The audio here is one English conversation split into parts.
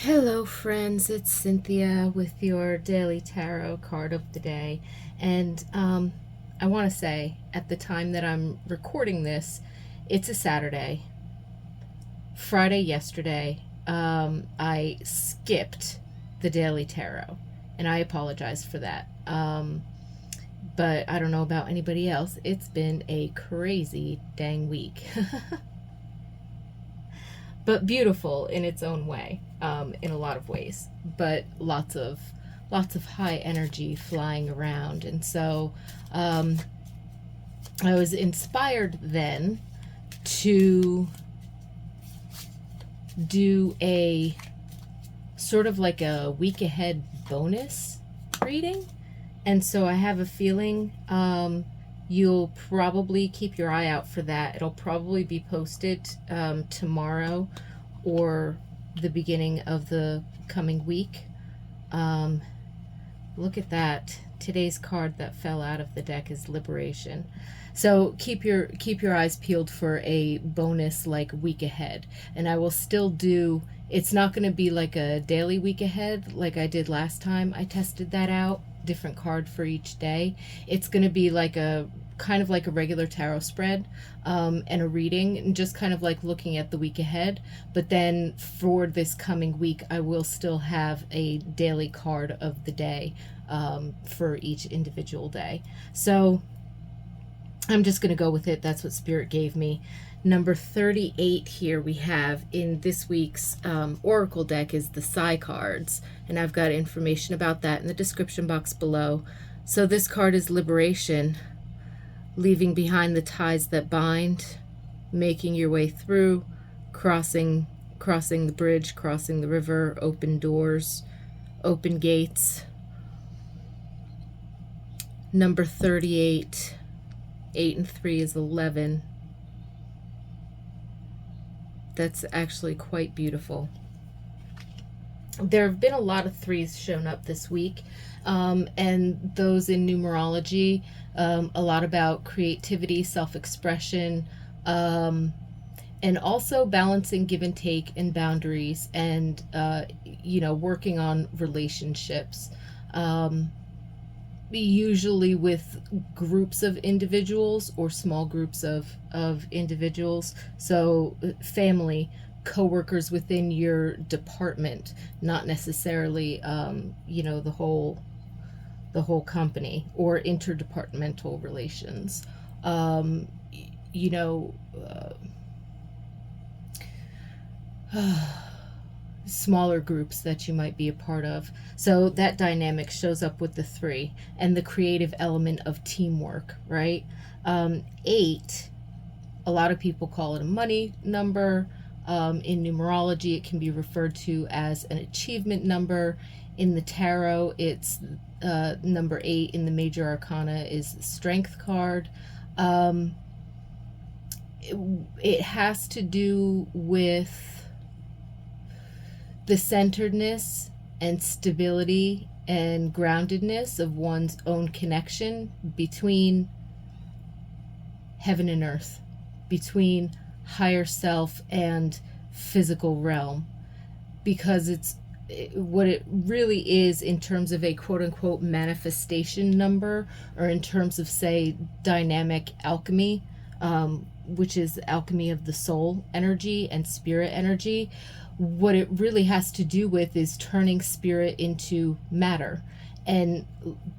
Hello, friends. It's Cynthia with your daily tarot card of the day. And I want to say, at the time that I'm recording this, it's a Saturday. Friday yesterday, I skipped the daily tarot, and I apologize for that. But I don't know about anybody else. It's been a crazy dang week. But beautiful in its own way, in a lot of ways. But lots of high energy flying around, and so I was inspired then to do a sort of like a week ahead bonus reading, and so I have a feeling you'll probably keep your eye out for that. It'll probably be posted tomorrow or the beginning of the coming week. Look at that. Today's card that fell out of the deck is Liberation. So keep your eyes peeled for a bonus like week ahead. And I will still do, it's not going to be like a daily week ahead like I did last time I tested that out, different card for each day. It's going to be like a kind of like a regular tarot spread, and a reading, and just kind of like looking at the week ahead. But then for this coming week, I will still have a daily card of the day for each individual day. So I'm just going to go with it. That's what Spirit gave me. Number 38 here we have in this week's Oracle deck is the PsyCards, and I've got information about that in the description box below. So this card is Liberation, leaving behind the ties that bind, making your way through, crossing the bridge, crossing the river, open doors, open gates. Number 38, 8 and 3 is 11. That's actually quite beautiful. There have been a lot of threes shown up this week, and those in numerology, a lot about creativity, self-expression, and also balancing give and take and boundaries, and working on relationships, usually with groups of individuals or small groups of individuals. So family, co-workers within your department, not necessarily the whole company, or interdepartmental relations. Smaller groups that you might be a part of. So that dynamic shows up with the 3 and the creative element of teamwork, right? 8, a lot of people call it a money number. In numerology, it can be referred to as an achievement number. In the tarot, it's number 8 in the major arcana is the strength card. It has to do with the centeredness and stability and groundedness of one's own connection between heaven and earth, between higher self and physical realm, because it's what it really is in terms of a quote-unquote manifestation number, or in terms of, say, dynamic alchemy, which is alchemy of the soul energy and spirit energy. What it really has to do with is turning spirit into matter, and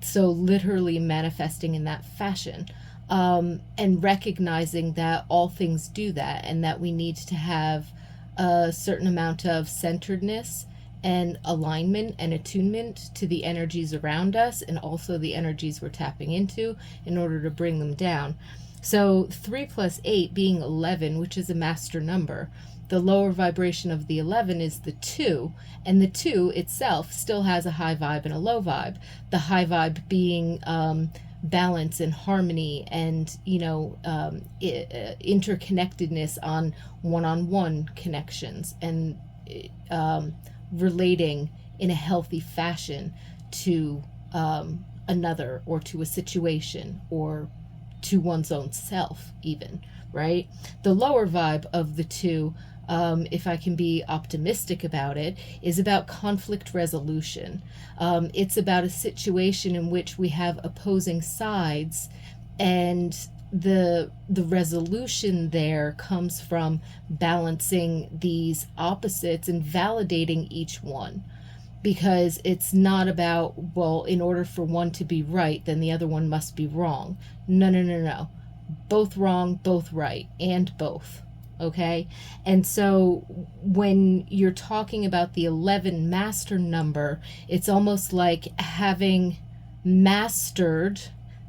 so literally manifesting in that fashion, and recognizing that all things do that, and that we need to have a certain amount of centeredness and alignment and attunement to the energies around us, and also the energies we're tapping into, in order to bring them down. So 3 plus 8 being 11, which is a master number. The lower vibration of the 11 is the 2, and the 2 itself still has a high vibe and a low vibe. The high vibe being balance and harmony, and interconnectedness on one-on-one connections, and relating in a healthy fashion to another, or to a situation, or to one's own self even, right? The lower vibe of the 2 if I can be optimistic about it, is about conflict resolution. It's about a situation in which we have opposing sides, and the resolution there comes from balancing these opposites and validating each one, because it's not about, well, in order for one to be right, then the other one must be wrong. No, no, no, no. Both wrong, both right, and both. Okay? And so when you're talking about the 11 master number, it's almost like having mastered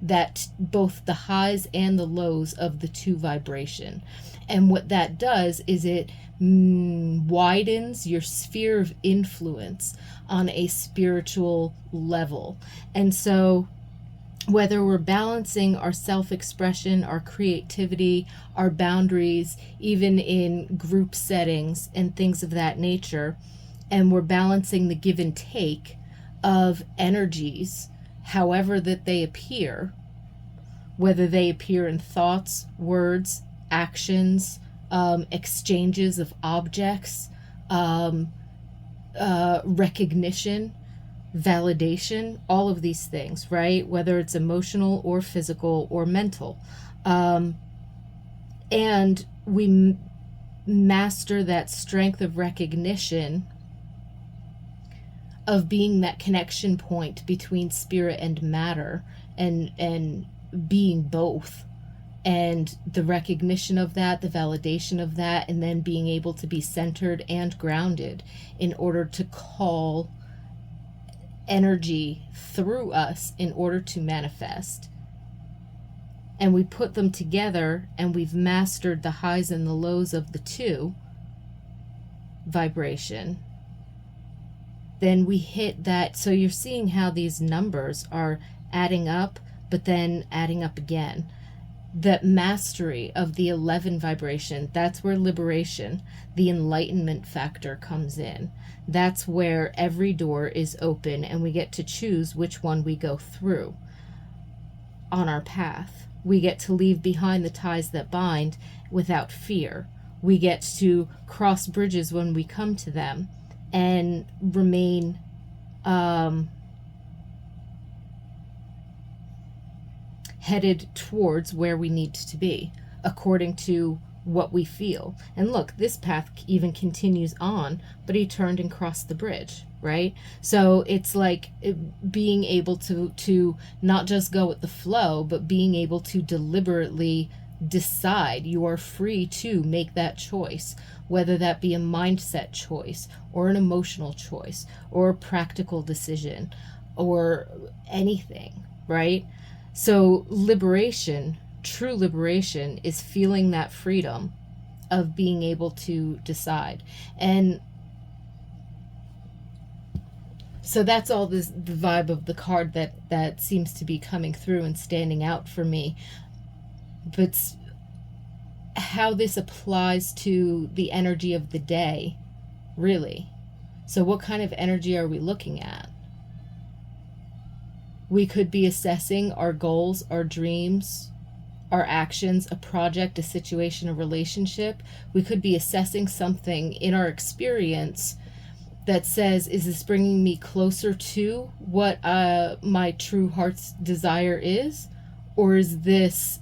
that both the highs and the lows of the two vibration. And what that does is it widens your sphere of influence on a spiritual level. And so whether we're balancing our self-expression, our creativity, our boundaries, even in group settings and things of that nature, and we're balancing the give and take of energies, however that they appear, whether they appear in thoughts, words, actions, exchanges of objects, recognition, validation, all of these things, right? Whether it's emotional or physical or mental. And we master that strength of recognition, of being that connection point between spirit and matter, and being both, and the recognition of that, the validation of that, and then being able to be centered and grounded in order to call energy through us in order to manifest. And we put them together, and we've mastered the highs and the lows of the two vibration. Then we hit that. So you're seeing how these numbers are adding up, but then adding up again. That mastery of the 11 vibration, that's where liberation, the enlightenment factor, comes in. That's where every door is open, and we get to choose which one we go through on our path. We get to leave behind the ties that bind without fear. We get to cross bridges when we come to them, and remain headed towards where we need to be according to what we feel. And look, this path even continues on, but he turned and crossed the bridge, right? So it's like being able to not just go with the flow, but being able to deliberately decide. You are free to make that choice, whether that be a mindset choice or an emotional choice or a practical decision or anything, right? So liberation, true liberation, is feeling that freedom of being able to decide. And so that's all the vibe of the card that seems to be coming through and standing out for me. But how this applies to the energy of the day, really. So what kind of energy are we looking at? We could be assessing our goals, our dreams, our actions, a project, a situation, a relationship. We could be assessing something in our experience that says, is this bringing me closer to what my true heart's desire is? Or is this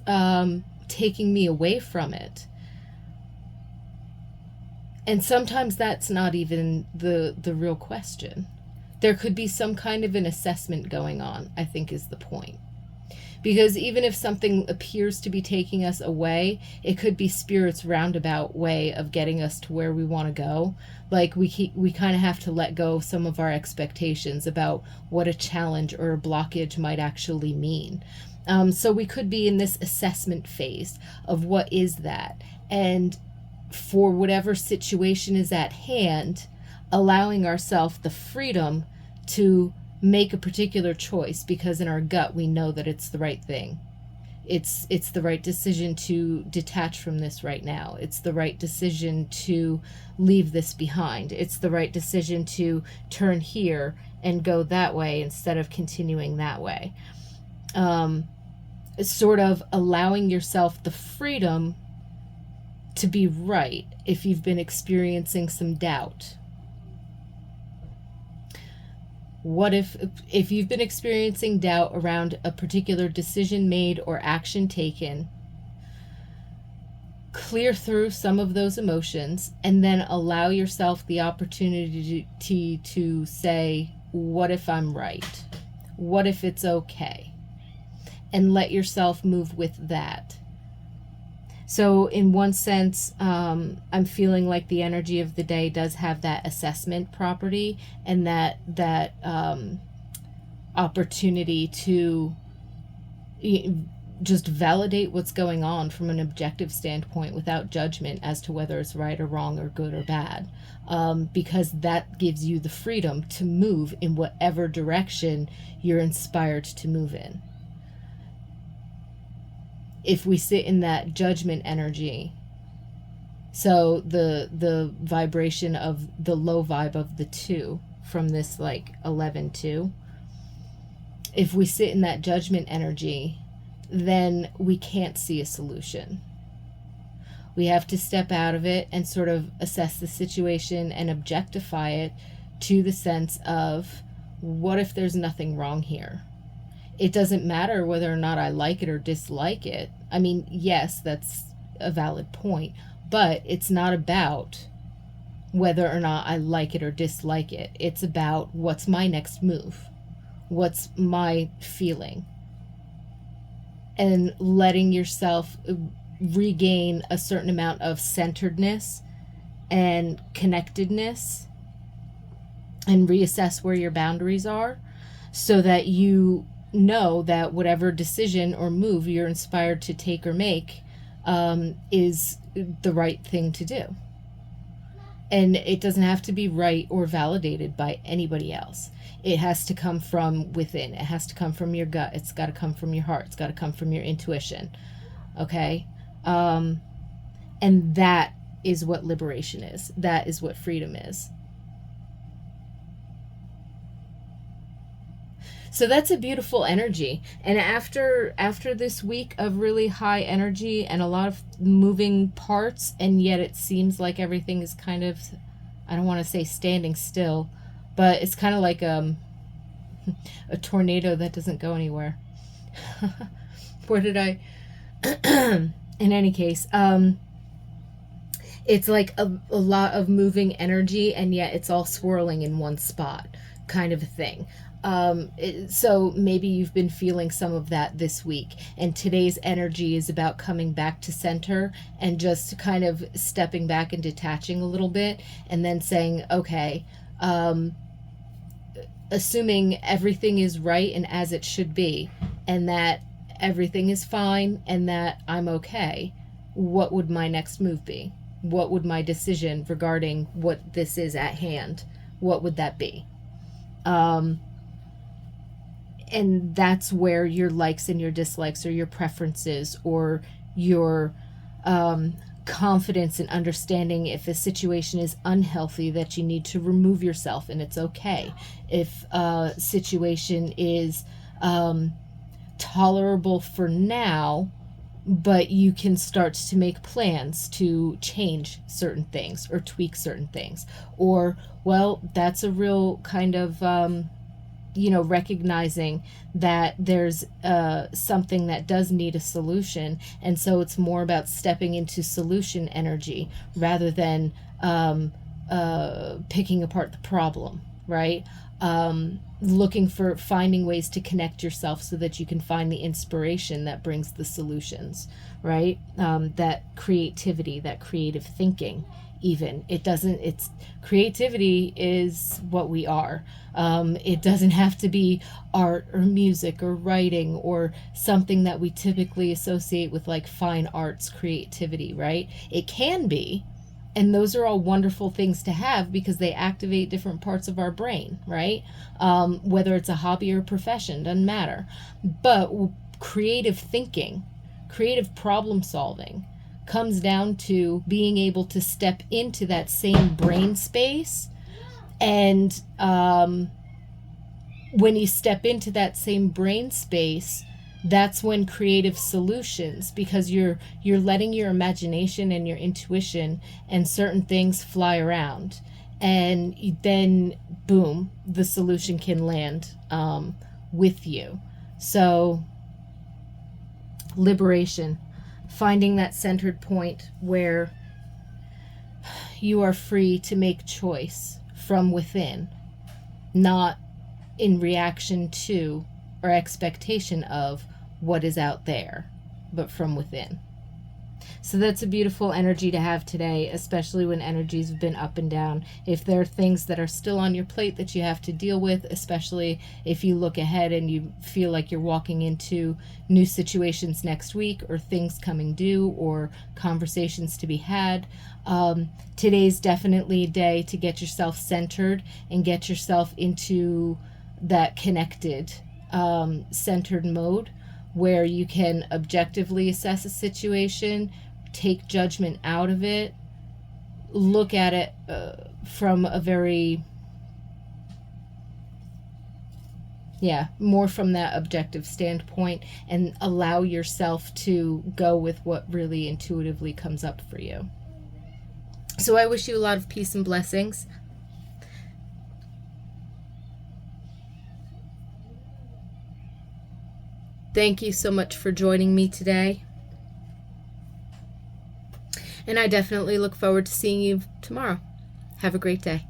taking me away from it? And sometimes that's not even the real question. There could be some kind of an assessment going on, I think is the point. Because even if something appears to be taking us away, it could be Spirit's roundabout way of getting us to where we want to go. Like we kind of have to let go of some of our expectations about what a challenge or a blockage might actually mean. So we could be in this assessment phase of what is that. And for whatever situation is at hand, allowing ourselves the freedom to make a particular choice, because in our gut we know that it's the right thing. It's the right decision to detach from this right now. It's the right decision to leave this behind. It's the right decision to turn here and go that way instead of continuing that way. Sort of allowing yourself the freedom to be right if you've been experiencing some doubt? What if you've been experiencing doubt around a particular decision made or action taken, clear through some of those emotions and then allow yourself the opportunity to say, what if I'm right? What if it's okay? And let yourself move with that. So in one sense, I'm feeling like the energy of the day does have that assessment property and that opportunity to just validate what's going on from an objective standpoint without judgment as to whether it's right or wrong or good or bad, because that gives you the freedom to move in whatever direction you're inspired to move in. If we sit in that judgment energy, so the vibration of the low vibe of the 2 from this like 11-2, if we sit in that judgment energy, then we can't see a solution. We have to step out of it and sort of assess the situation and objectify it to the sense of, what if there's nothing wrong here? It doesn't matter whether or not I like it or dislike it. I mean, yes, that's a valid point, but it's not about whether or not I like it or dislike it. It's about what's my next move, what's my feeling, and letting yourself regain a certain amount of centeredness and connectedness and reassess where your boundaries are, so that you know that whatever decision or move you're inspired to take or make is the right thing to do. And it doesn't have to be right or validated by anybody else. It has to come from within. It has to come from your gut. It's got to come from your heart. It's got to come from your intuition. Okay? And that is what liberation is. That is what freedom is. So that's a beautiful energy. And after this week of really high energy and a lot of moving parts, and yet it seems like everything is kind of, I don't want to say standing still, but it's kind of like a tornado that doesn't go anywhere. Where did I? In any case, it's like a lot of moving energy, and yet it's all swirling in one spot, kind of a thing. So maybe you've been feeling some of that this week, and today's energy is about coming back to center and just kind of stepping back and detaching a little bit, and then saying, okay, assuming everything is right and as it should be, and that everything is fine and that I'm okay, what would my next move be? What would my decision regarding what this is at hand, what would that be? And that's where your likes and your dislikes, or your preferences, or your confidence in understanding if a situation is unhealthy, that you need to remove yourself and it's okay. If a situation is tolerable for now, but you can start to make plans to change certain things or tweak certain things. Or, well, that's a real kind of recognizing that there's something that does need a solution, and so it's more about stepping into solution energy rather than picking apart the problem, right? Finding ways to connect yourself so that you can find the inspiration that brings the solutions, right? That creativity, that creative thinking. Even it's creativity is what we are. It doesn't have to be art or music or writing or something that we typically associate with like fine arts creativity, right? It can be, and those are all wonderful things to have because they activate different parts of our brain, right? Whether it's a hobby or profession, doesn't matter. But creative thinking, creative problem solving comes down to being able to step into that same brain space. And when you step into that same brain space, That's when creative solutions, because you're letting your imagination and your intuition and certain things fly around, and then boom, the solution can land with you. So liberation, finding that centered point where you are free to make choice from within, not in reaction to or expectation of what is out there, but from within. So that's a beautiful energy to have today, especially when energies have been up and down. If there are things that are still on your plate that you have to deal with, especially if you look ahead and you feel like you're walking into new situations next week, or things coming due, or conversations to be had, today's definitely a day to get yourself centered and get yourself into that connected, centered mode, where you can objectively assess a situation, take judgment out of it, look at it from a very, more from that objective standpoint, and allow yourself to go with what really intuitively comes up for you. So I wish you a lot of peace and blessings. Thank you so much for joining me today. And I definitely look forward to seeing you tomorrow. Have a great day.